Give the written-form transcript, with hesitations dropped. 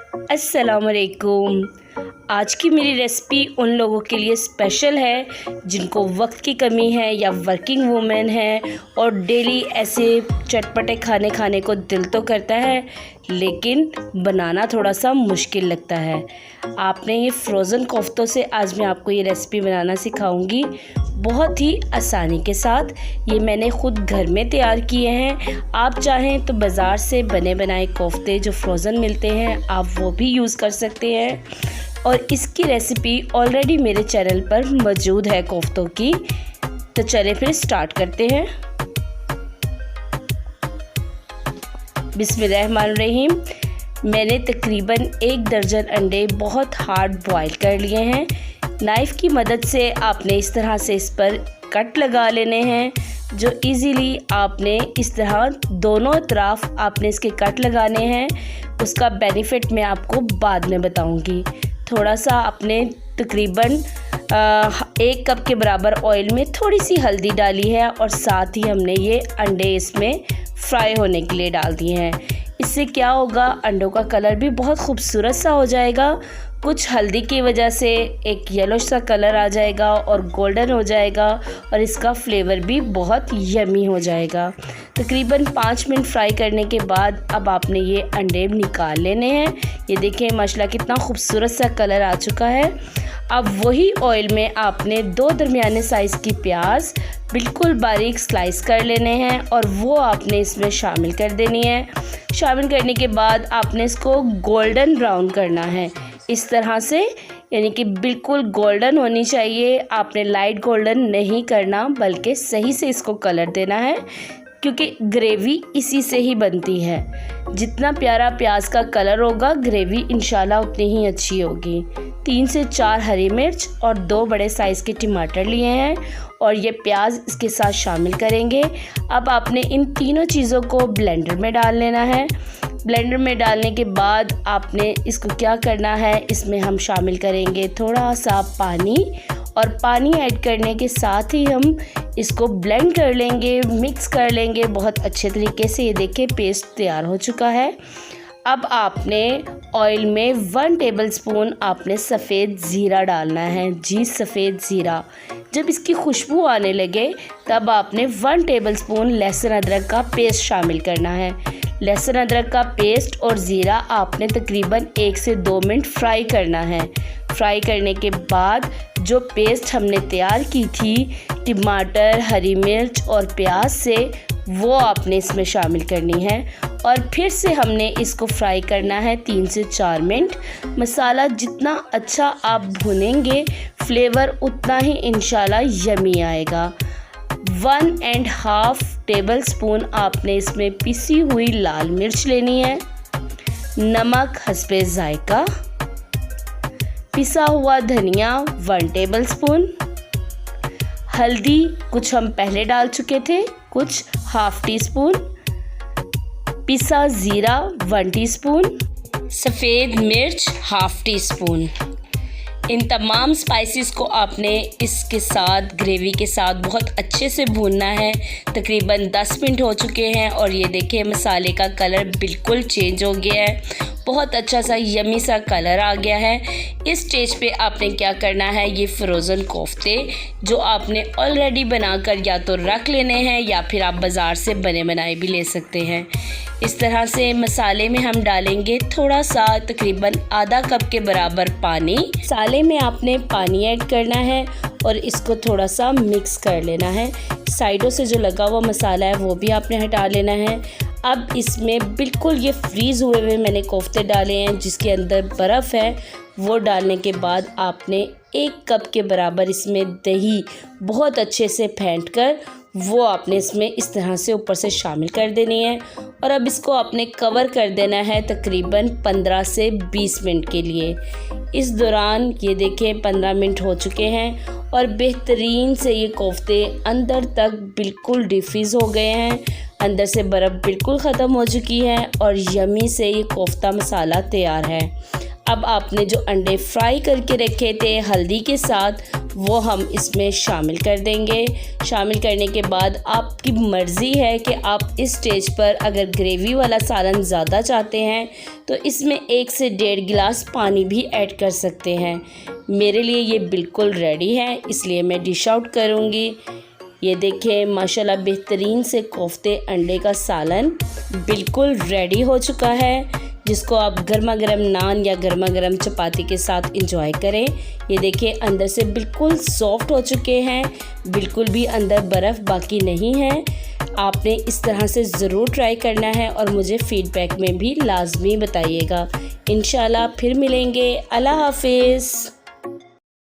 अस्सलामुअलैकुम। आज की मेरी रेसिपी उन लोगों के लिए स्पेशल है जिनको वक्त की कमी है या वर्किंग वूमेन है और डेली ऐसे चटपटे खाने को दिल तो करता है लेकिन बनाना थोड़ा सा मुश्किल लगता है। आपने ये फ्रोज़न कोफ्तों से आज मैं आपको ये रेसिपी बनाना सिखाऊंगी बहुत ही आसानी के साथ। ये मैंने ख़ुद घर में तैयार किए हैं। आप चाहें तो बाज़ार से बने बनाए कोफ्ते जो फ्रोज़न मिलते हैं आप वो भी यूज़ कर सकते हैं और इसकी रेसिपी ऑलरेडी मेरे चैनल पर मौजूद है कोफ्तों की। तो चलिए फिर स्टार्ट करते हैं। बिस्मिल्लाहिर्रहमानिर्रहीम। मैंने तकरीबन 1 दर्जन अंडे बहुत हार्ड बॉईल कर लिए हैं। नाइफ़ की मदद से आपने इस तरह से इस पर कट लगा लेने हैं जो इजीली आपने इस तरह दोनों तरफ आपने इसके कट लगाने हैं। उसका बेनिफिट मैं आपको बाद में बताऊंगी। थोड़ा सा आपने तकरीबन 1 कप के बराबर ऑयल में थोड़ी सी हल्दी डाली है और साथ ही हमने ये अंडे इसमें फ्राई होने के लिए डाल दिए हैं। इससे क्या होगा, अंडों का कलर भी बहुत खूबसूरत सा हो जाएगा। कुछ हल्दी की वजह से एक येलो सा कलर आ जाएगा और गोल्डन हो जाएगा और इसका फ्लेवर भी बहुत यमी हो जाएगा। तकरीबन 5 मिनट फ्राई करने के बाद अब आपने ये अंडे निकाल लेने हैं। ये देखें माशाल्लाह कितना खूबसूरत सा कलर आ चुका है। अब वही ऑयल में आपने 2 दरमियाने साइज़ की प्याज बिल्कुल बारीक स्लाइस कर लेने हैं और वो आपने इसमें शामिल कर देनी है। शामिल करने के बाद आपने इसको गोल्डन ब्राउन करना है इस तरह से, यानी कि बिल्कुल गोल्डन होनी चाहिए। आपने लाइट गोल्डन नहीं करना बल्कि सही से इसको कलर देना है क्योंकि ग्रेवी इसी से ही बनती है। जितना प्यारा प्याज का कलर होगा ग्रेवी इंशाल्लाह उतनी ही अच्छी होगी। 3 से 4 हरी मिर्च और 2 बड़े साइज़ के टमाटर लिए हैं और ये प्याज इसके साथ शामिल करेंगे। अब आपने इन तीनों चीज़ों को ब्लेंडर में डाल लेना है। ब्लेंडर में डालने के बाद आपने इसको क्या करना है, इसमें हम शामिल करेंगे थोड़ा सा पानी और पानी ऐड करने के साथ ही हम इसको ब्लेंड कर लेंगे, मिक्स कर लेंगे बहुत अच्छे तरीके से। ये देखिए पेस्ट तैयार हो चुका है। अब आपने ऑयल में 1 टेबलस्पून आपने सफ़ेद ज़ीरा डालना है। जी सफ़ेद ज़ीरा। जब इसकी खुशबू आने लगे तब आपने 1 टेबलस्पून लहसुन अदरक का पेस्ट शामिल करना है। लहसुन अदरक का पेस्ट और ज़ीरा आपने तकरीबन 1 से 2 मिनट फ्राई करना है। फ्राई करने के बाद जो पेस्ट हमने तैयार की थी टमाटर, हरी मिर्च और प्याज से, वो आपने इसमें शामिल करनी है और फिर से हमने इसको फ्राई करना है 3 से 4 मिनट। मसाला जितना अच्छा आप भुनेंगे फ्लेवर उतना ही इंशाल्लाह यमी आएगा। 1.5 टेबलस्पून आपने इसमें पिसी हुई लाल मिर्च लेनी है, नमक हस्बे जायका, पिसा हुआ धनिया 1 टेबलस्पून, हल्दी कुछ हम पहले डाल चुके थे, कुछ ½ टीस्पून, पिसा ज़ीरा 1 टीस्पून, सफ़ेद मिर्च ½ टीस्पून। इन तमाम स्पाइसेस को आपने इसके साथ ग्रेवी के साथ बहुत अच्छे से भूनना है। तकरीबन 10 मिनट हो चुके हैं और ये देखिए मसाले का कलर बिल्कुल चेंज हो गया है, बहुत अच्छा सा यमी सा कलर आ गया है। इस स्टेज पे आपने क्या करना है, ये फ्रोज़न कोफ्ते जो आपने ऑलरेडी बनाकर या तो रख लेने हैं या फिर आप बाज़ार से बने बनाए भी ले सकते हैं। इस तरह से मसाले में हम डालेंगे थोड़ा सा तकरीबन आधा कप के बराबर पानी। मसाले में आपने पानी ऐड करना है और इसको थोड़ा सा मिक्स कर लेना है। साइडों से जो लगा हुआ मसाला है वो भी आपने हटा लेना है। अब इसमें बिल्कुल ये फ्रीज़ हुए मैंने कोफ्ते डाले हैं जिसके अंदर बर्फ़ है, वो डालने के बाद आपने 1 कप के बराबर इसमें दही बहुत अच्छे से फेंट कर वो आपने इसमें इस तरह से ऊपर से शामिल कर देनी है और अब इसको आपने कवर कर देना है तकरीबन 15 से 20 मिनट के लिए। इस दौरान ये देखें 15 मिनट हो चुके हैं और बेहतरीन से ये कोफ्ते अंदर तक बिल्कुल डिफ्रीज़ हो गए हैं। अंदर से बर्फ़ बिल्कुल ख़त्म हो चुकी है और यमी से ये कोफ्ता मसाला तैयार है। अब आपने जो अंडे फ्राई करके रखे थे हल्दी के साथ, वो हम इसमें शामिल कर देंगे। शामिल करने के बाद आपकी मर्ज़ी है कि आप इस स्टेज पर अगर ग्रेवी वाला सालन ज़्यादा चाहते हैं तो इसमें 1 से 1.5 गिलास पानी भी ऐड कर सकते हैं। मेरे लिए ये बिल्कुल रेडी है, इसलिए मैं डिश आउट करूँगी। ये देखें माशाल्लाह बेहतरीन से कोफ्ते अंडे का सालन बिल्कुल रेडी हो चुका है, जिसको आप गर्मा गर्म नान या गर्मा गर्म चपाती के साथ इंजॉय करें। ये देखिए अंदर से बिल्कुल सॉफ्ट हो चुके हैं, बिल्कुल भी अंदर बर्फ़ बाकी नहीं है। आपने इस तरह से ज़रूर ट्राई करना है और मुझे फ़ीडबैक में भी लाजमी बताइएगा। इंशाल्लाह फिर मिलेंगे। अल्लाह हाफिज़।